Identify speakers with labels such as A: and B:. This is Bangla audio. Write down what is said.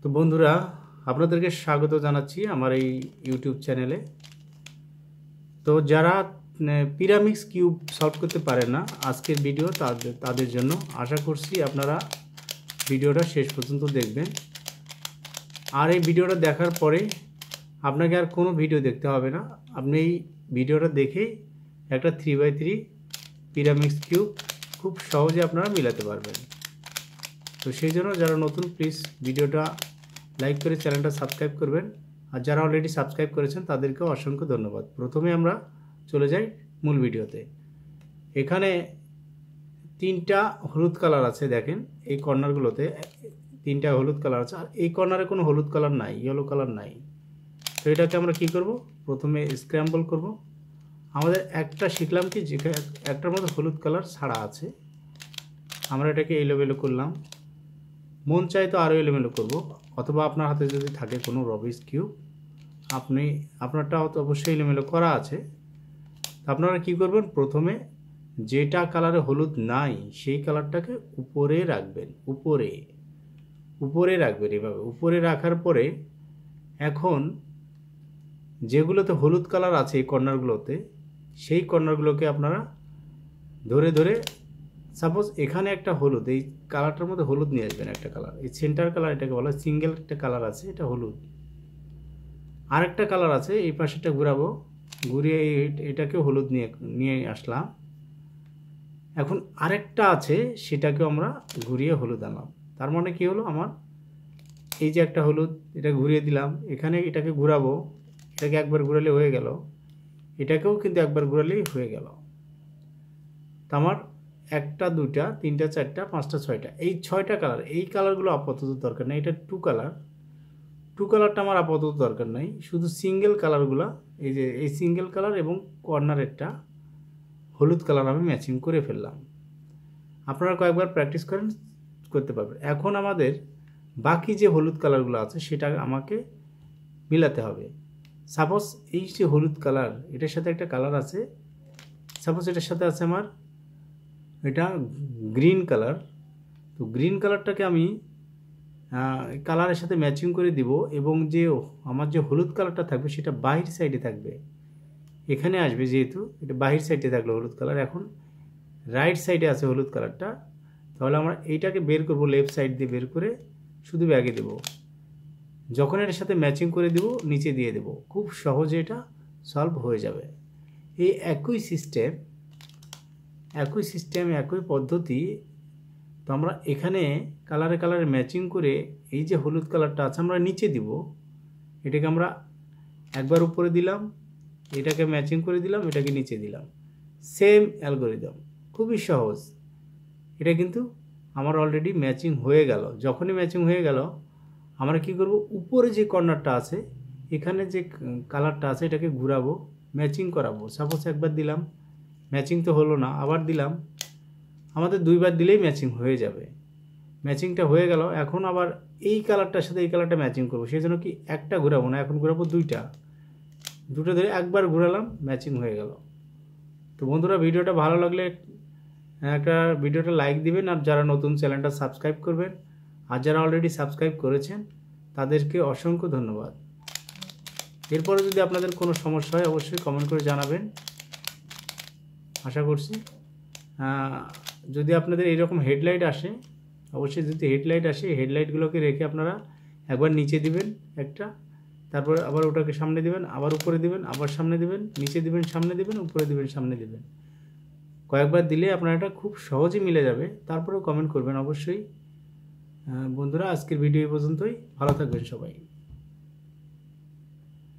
A: তো বন্ধুরা, আপনাদেরকে স্বাগত জানাচ্ছি আমার এই ইউটিউব চ্যানেলে। তো যারা পিরামিক্স কিউব সলভ করতে পারে না, আজকের ভিডিও তাদের জন্য। আশা করছি আপনারা ভিডিওটা শেষ পর্যন্ত দেখবেন। আর এই ভিডিওটা দেখার পরে আপনাকে আর কোনো ভিডিও দেখতে হবে না, আপনি এই ভিডিওটা দেখেই একটা 3x3 পিরামিক্স কিউব খুব সহজে আপনারা মিলাতে পারবেন। তো সেই জন্য যারা নতুন, প্লিজ ভিডিওটা লাইক করে চ্যানেলটা সাবস্ক্রাইব করবেন, আর যারা অলরেডি সাবস্ক্রাইব করেছেন তাদেরকেও অসংখ্য ধন্যবাদ। প্রথমে আমরা চলে যাই মূল ভিডিওতে। এখানে 3টা হলুদ কালার আছে, দেখেন এই কর্নারগুলোতে 3টা হলুদ কালার আছে, আর এই কর্নারে কোনো হলুদ কালার নাই, ইয়েলো কালার নাই। তো এটাকে আমরা কি করব, প্রথমে স্ক্র্যাম্বল করব। আমাদের একটা শিখলাম কি, যেখানে একটার মধ্যে হলুদ কালার ছাড়া আছে, আমরা এটাকে এলোমেলো করলাম। মন চাই তো আরও এলোমেলো করব, অথবা আপনার হাতে যদি থাকে কোনো রবিক্স কিউব, আপনারটা তো অবশ্যই এলোমেলো করা আছে। আপনারা কি করবেন, প্রথমে যেটা কালারে হলুদ নাই সেই কালারটাকে উপরে রাখবেন, উপরে রাখবেন। এভাবে উপরে রাখার পরে এখন যেগুলোতে হলুদ কালার আছে এই কর্নারগুলোতে, সেই কর্নারগুলোকে আপনারা ধরে ধরে, সাপোজ এখানে একটা হলুদ, এই কালারটার মধ্যে হলুদ নিয়ে আসবেন একটা কালার, এই সেন্টার কালার এটাকে বলা হয়, সিঙ্গেল একটা কালার আছে, এটা হলুদ। আরেকটা কালার আছে, এই পাশেটা ঘুরাবো, ঘুরিয়ে এটাকেও হলুদ নিয়ে আসলাম। এখন আরেকটা আছে, সেটাকেও আমরা ঘুরিয়ে হলুদ আনলাম। তার মানে কি হলো, আমার এই যে একটা হলুদ, এটা ঘুরিয়ে দিলাম, এখানে এটাকে ঘুরাবো, এটাকে একবার ঘুরালে হয়ে গেল, এটাকেও কিন্তু একবার ঘুরালেই হয়ে গেল। তা আমার 1টা 2টা 3টা 4টা 5টা 6টা, এই 6টা কালার, এই কালারগুলো আপাতত দরকার নেই। এটা 2 কালারটা আমার আপাতত দরকার নেই, শুধু সিঙ্গেল কালারগুলো, এই যে এই সিঙ্গেল কালার এবং কর্নারেরটা হলুদ কালার আমি ম্যাচিং করে ফেললাম। আপনারা কয়েকবার প্র্যাকটিস করতে পারবেন। এখন আমাদের বাকি যে হলুদ কালারগুলো আছে সেটা আমাকে মিলাতে হবে। সাপোজ এই যে হলুদ কালার, এটার সাথে একটা কালার আছে, সাপোজ এটার সাথে আছে আমার এটা গ্রিন কালার। তো গ্রিন কালারটাকে আমি কালারের সাথে ম্যাচিং করে দিব, এবং যে আমার যে হলুদ কালারটা থাকবে সেটা বাহির সাইডে থাকবে, এখানে আসবে। যেহেতু এটা বাহির সাইডে থাকলো হলুদ কালার, এখন রাইট সাইডে আছে হলুদ কালারটা, তাহলে আমরা এইটাকে বের করব, লেফট সাইড দিয়ে বের করে শুধু ব্যাগে দেব। যখন এটার সাথে ম্যাচিং করে দেব, নিচে দিয়ে দেব, খুব সহজে এটা সলভ হয়ে যাবে। এই একই সিস্টেম একই পদ্ধতি। তো আমরা এখানে কালারে ম্যাচিং করে এই যে হলুদ কালারটা আছে আমরা নিচে দিব, এটাকে আমরা একবার উপরে দিলাম, এটাকে ম্যাচিং করে দিলাম, এটাকে নিচে দিলাম। সেম অ্যালগরিদম, খুবই সহজ। এটা কিন্তু আমার অলরেডি ম্যাচিং হয়ে গেল। যখনই ম্যাচিং হয়ে গেল, আমরা কি করব, উপরে যে কর্নারটা আছে, এখানে যে কালারটা আছে, এটাকে ঘুরাবো, ম্যাচিং করাবো। সাপোজ একবার দিলাম, ম্যাচিং তো হলো না, আবার দিলাম, আমাদের 2বার দিলেই ম্যাচিং হয়ে যাবে। ম্যাচিংটা হয়ে গেল, এখন আবার এই কালারটার সাথে এই কালারটা ম্যাচিং করবো, সেই জন্য কি একটা ঘুরাবো না, এখন ঘুরাবো দুটো ধরে একবার ঘুরালাম, ম্যাচিং হয়ে গেল। তো বন্ধুরা, ভিডিওটা ভালো লাগলে ভিডিওটা লাইক দিবেন, আর যারা নতুন চ্যানেলটা সাবস্ক্রাইব করবেন, আর যারা অলরেডি সাবস্ক্রাইব করেছেন তাদেরকে অসংখ্য ধন্যবাদ। এরপরে যদি আপনাদের কোনো সমস্যা হয় অবশ্যই কমেন্ট করে জানাবেন। আশা করছি যদি আপনাদের এইরকম হেডলাইট আসে, অবশ্যই যদি হেডলাইট আসে, হেডলাইটগুলোকে রেখে আপনারা একবার নিচে দিবেন একটা, তারপর আবার ওটাকে সামনে দিবেন, আবার উপরে দিবেন, আবার সামনে দিবেন, নিচে দিবেন, সামনে দিবেন, উপরে দিবেন, সামনে দিবেন। কয়েকবার দিলে আপনার এটা খুব সহজে মিলে যাবে। তারপরেও কমেন্ট করবেন অবশ্যই। বন্ধুরা, আজকের ভিডিও এই পর্যন্তই। ভালো থাকবেন সবাই।